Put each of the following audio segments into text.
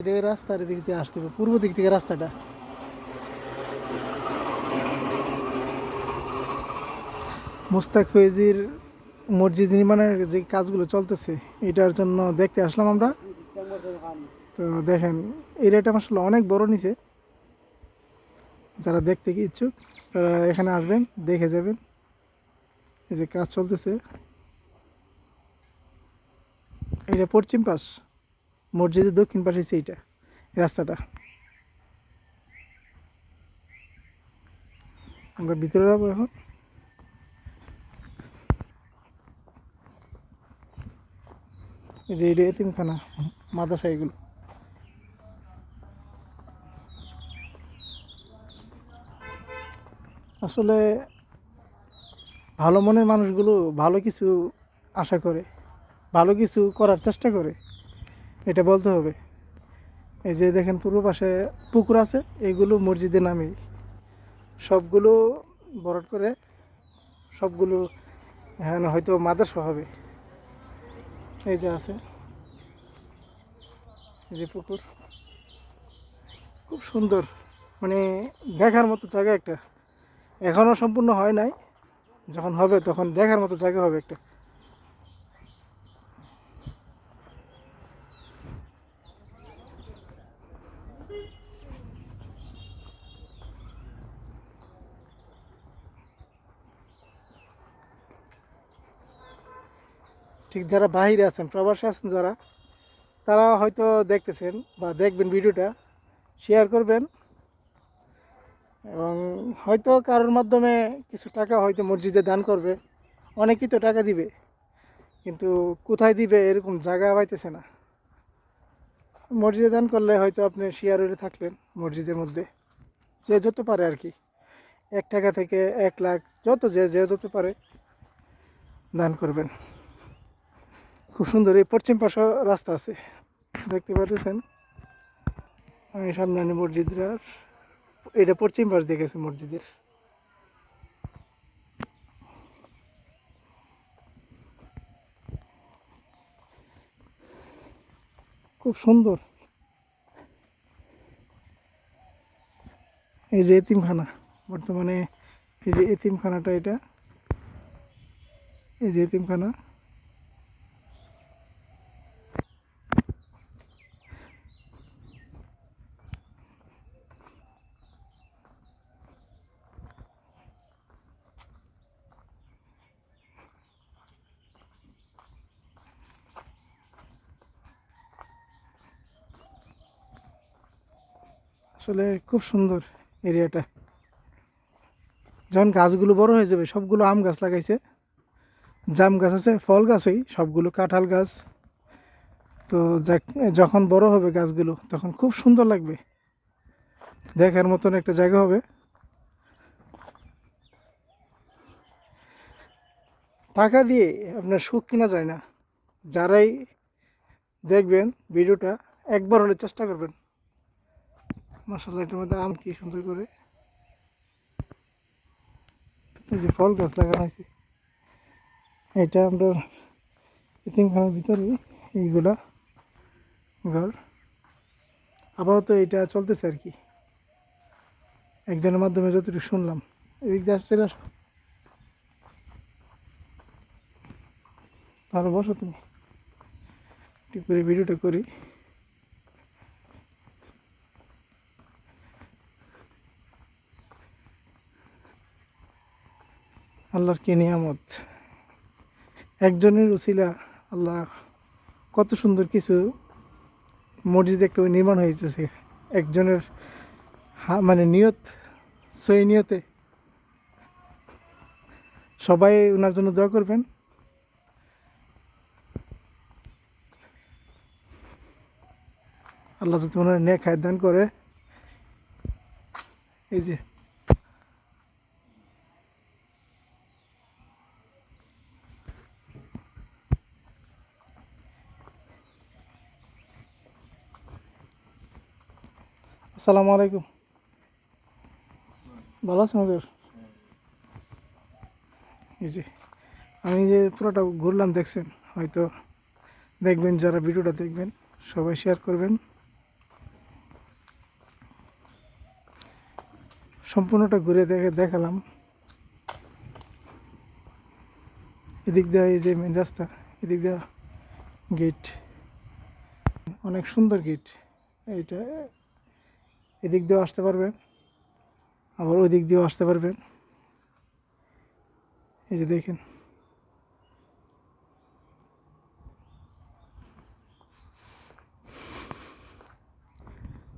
এটা রাস্তার দিক থেকে আসতে হবে, পূর্ব দিক থেকে রাস্তাটা। মুস্তাক ফৈজির মসজিদ নির্মাণের যে কাজগুলো চলতেছে, এটার জন্য দেখতে আসলাম আমরা। তো দেখেন, এরিয়াটা আসলে অনেক বড় নিচে। যারা দেখতে কি ইচ্ছুক তারা এখানে আসবেন, দেখে যাবেন। এই যে কাজ চলতেছে, এটা পশ্চিম পাশ, মসজিদের দক্ষিণ পাশে হচ্ছে এইটা, এই রাস্তাটা। আমরা ভিতরে যাবো এখন। এই যে এটা এতিমখানা, মাদ্রাসা এগুলো। আসলে ভালো মনের মানুষগুলো ভালো কিছু আশা করে, ভালো কিছু করার চেষ্টা করে, এটা বলতে হবে। এই যে দেখেন পূর্ব পাশে পুকুর আছে, এগুলো মসজিদের নামেই। সবগুলো ভরাট করে, সবগুলো হ্যাঁ হয়তো মাদ্রাসা হবে। এই যে আছে, এই যে পুকুর, খুব সুন্দর, মানে দেখার মতো জায়গা একটা। এখনও সম্পূর্ণ হয় নাই, যখন হবে তখন দেখার মতো জায়গা হবে একটা। ঠিক যারা বাহিরে আছেন, প্রবাসী আছেন যারা, তারা হয়তো দেখতেছেন বা দেখবেন ভিডিওটা, শেয়ার করবেন। এবং হয়তো কারোর মাধ্যমে কিছু টাকা হয়তো মসজিদে দান করবে। অনেকেই তো টাকা দিবে, কিন্তু কোথায় দিবে এরকম জায়গা পাইতেছে না। মসজিদে দান করলে হয়তো আপনি শেয়ার হয়ে থাকলেন মসজিদের মধ্যে, যে যত পারে আর কি। 1 টাকা থেকে 1 লাখ, যত যে যে যত পারে দান করবেন। খুব সুন্দর, এই পশ্চিম পাশে রাস্তা আছে, দেখতে পাচ্ছেন। আমি সামনে আনি মসজিদের, এটা পশ্চিম পাশ দিয়ে গেছে মসজিদের। খুব সুন্দর। এই যে এতিমখানা, বর্তমানে এই যে এতিমখানাটা, এটা এই যে এতিমখানা। আসলে খুব সুন্দর এরিয়াটা। যখন গাছগুলো বড় হয়ে যাবে, সবগুলো আম গাছ লাগাইছে, জাম গাছ আছে, ফল গাছই সবগুলো, কাঁঠাল গাছ। তো যখন বড় হবে গাছগুলো, তখন খুব সুন্দর লাগবে, দেখার মতন একটা জায়গা হবে। টাকা দিয়ে আপনার সুখ কিনা যায় না। যারাই দেখবেন ভিডিওটা, একবার হলে চেষ্টা করবেন। মাশাআল্লাহ, এটার মধ্যে আম কি সুন্দর করে, এই যে ফল গাছ লাগানো হয়েছে। এটা আমরা এতিমখানার ভিতরে এইগুলা ঘর। আপাতত এটা চলতেছে আর কি, একজনের মাধ্যমে যতটুকু শুনলাম। এদিক দিয়ে আসতে আসো, তাহলে বসো তুমি, একটু করে ভিডিওটা করি। আল্লাহর কি নিয়ামত, একজনের উসিলা আল্লাহ কত সুন্দর কিছু মসজিদ একটা নির্মাণ হয়েছে। একজনের মানে নিয়ত, সই নিয়তে সবাই ওনার জন্য দোয়া করবেন। আল্লাহ যাতে ওনার নেক হায়াত দান করে। এই যে আসসালামু আলাইকুম, ভালো আছেন হুজুর? এই যে আমি যে পুরোটা ঘুরলাম, দেখছেন হয়তো, দেখবেন যারা ভিডিওটা দেখবেন সবাই শেয়ার করবেন। সম্পূর্ণটা ঘুরে দেখালাম। এদিক দিয়ে এই যে মেন রাস্তা, এদিক দিয়ে গেট, অনেক সুন্দর গেট। এইটা এদিক দিয়েও আসতে পারবেন, আবার ওই দিক দিয়েও আসতে পারবেন। এই যে দেখেন,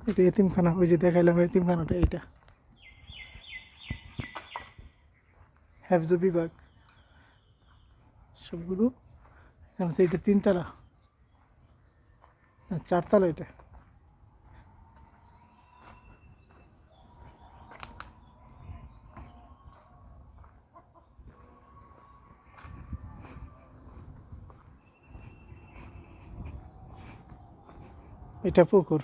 এটা এতিমখানা। ওই যে দেখাইলাম এতিমখানাটা, এইটা হেফজ বিভাগ সবগুলো এখানে আছে। এটা 3 তলা না 4 তলা এটা। এটা পুকুর,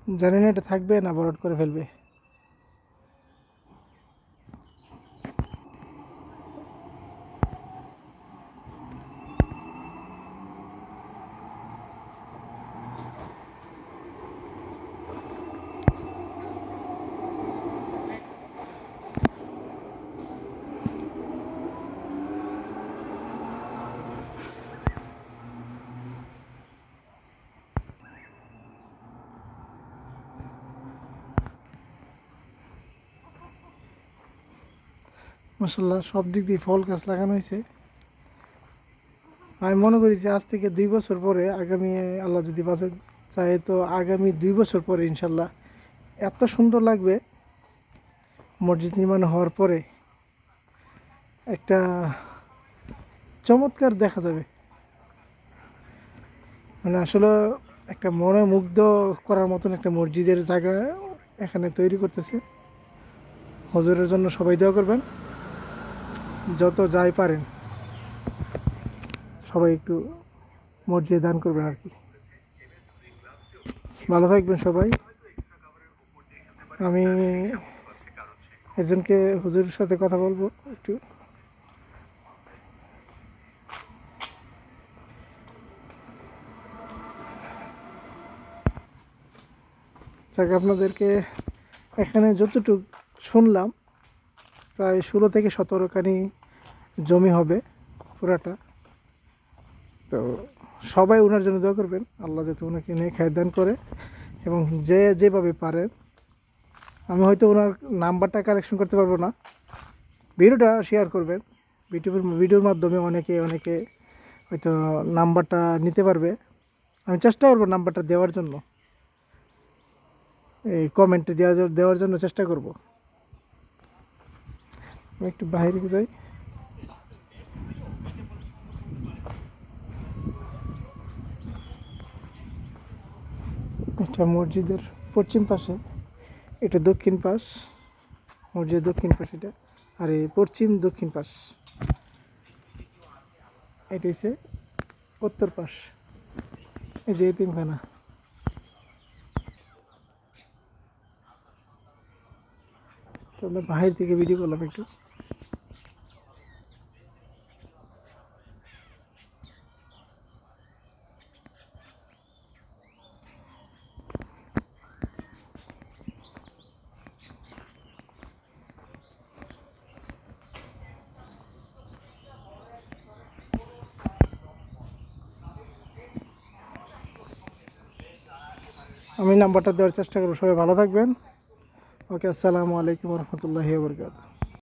জানি না এটা থাকবে না ভরাট করে ফেলবে। মাশাআল্লাহ, সব দিক দিয়ে ফল গাছ লাগানো হয়েছে। আমি মনে করি যে আজ থেকে 2 বছর পরে, আগামী আল্লাহ যদি বাঁচে চায়, তো আগামী 2 বছর পরে ইনশাল্লাহ এত সুন্দর লাগবে। মসজিদ নির্মাণ হওয়ার পরে একটা চমৎকার দেখা যাবে। মানে আসলে একটা মনে মুগ্ধ করার মতন একটা মসজিদের জায়গা এখানে তৈরি করতেছে। হুজুরের জন্য সবাই দোয়া করবেন, যত যাই পারেন সবাই একটু মসজিদে দান করবেন আর কি। ভালো থাকবেন সবাই। আমি একজনকে হুজুরের সাথে কথা বলবো একটু। যাক, আপনাদেরকে এখানে যতটুকু শুনলাম, প্রায় 16 থেকে 17 কানি জমি হবে পুরাটা। তো সবাই ওনার জন্য দোয়া করবেন, আল্লাহ যাতে ওনাকে নিয়ে খায় দান করে, এবং যে যেভাবে পারেন। আমি হয়তো ওনার নাম্বারটা কালেকশন করতে পারবো না, ভিডিওটা শেয়ার করবেন। ভিডিওর মাধ্যমে অনেকে হয়তো নাম্বারটা নিতে পারবে। আমি চেষ্টা করবো নাম্বারটা দেওয়ার জন্য, এই কমেন্টে দেওয়ার জন্য চেষ্টা করব। আমি একটু বাইরে যাই। এটা মসজিদের পশ্চিম পাশে, এটা দক্ষিণ পাশ, মসজিদের দক্ষিণ পাশ এটা। আর এই পশ্চিম দক্ষিণ পাশ, এটা হচ্ছে উত্তর পাশ। এই যে এতিমখানা। তো আমরা বাহির থেকে ভিডিও করলাম একটু। আমি নাম্বারটা দেওয়ার চেষ্টা করবো। সবাই ভালো থাকবেন। ওকে, আসসালামু আলাইকুম রহমতুল্লাহি ওয়া বারাকাতুহু।